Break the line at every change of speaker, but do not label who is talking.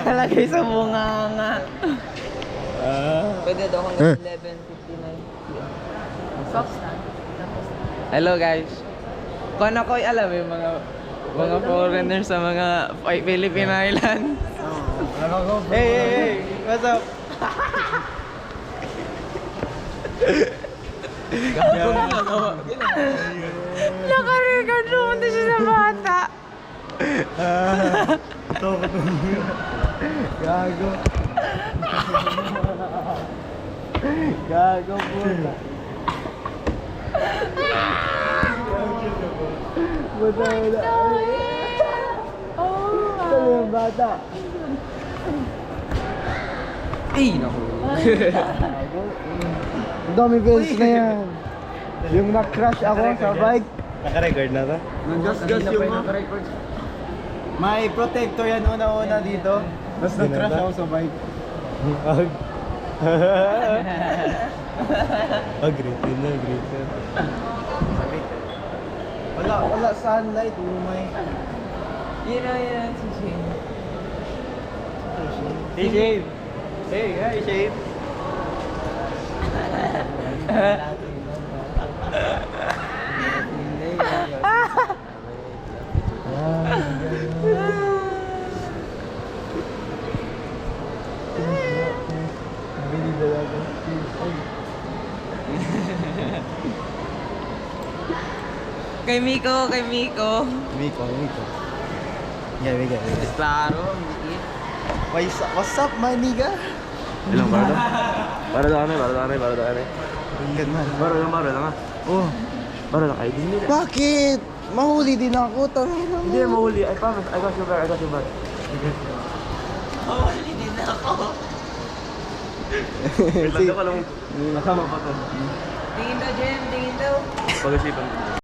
Lagay sa bunganga. Pwede daw hanggang 11:59 p.m. Stop na. Hello guys. Kung ako alam yung mga foreigners sa mga Philippine Islands. Hey, what's up? Naka-record naman siya sa bata.
Gago. Gago puta. Wala. Ano yung bata?
Ay, naku.
Ang dami beses na yan. Yung na-crash ako sa bike.
Naka-record na to?
Nag-gas-gas yung may protector yan una-una dito. Tapos nag-crash ako sa bike.
Great na.
Wala sunlight, umay.
Yun na si Shane.
Hey Shane! Hey, hi Shane!
Kay Miko.
Miko. Yeah, we got it.
Klaro, maliit.
What's up, my nigga?
Ilang baro? Baro lang kami.
Good man.
Baro lang ha.
Oh,
Baro lang kayo. Hindi
bakit? Mahuli din ako, tangina mo.
Hindi, mahuli. I promise. I got your back.
Mawali din ako.
Wait lang, ko lang. Kasama pa to.
Tingin daw, Jem. Tingin daw.
Pag-isipan ko.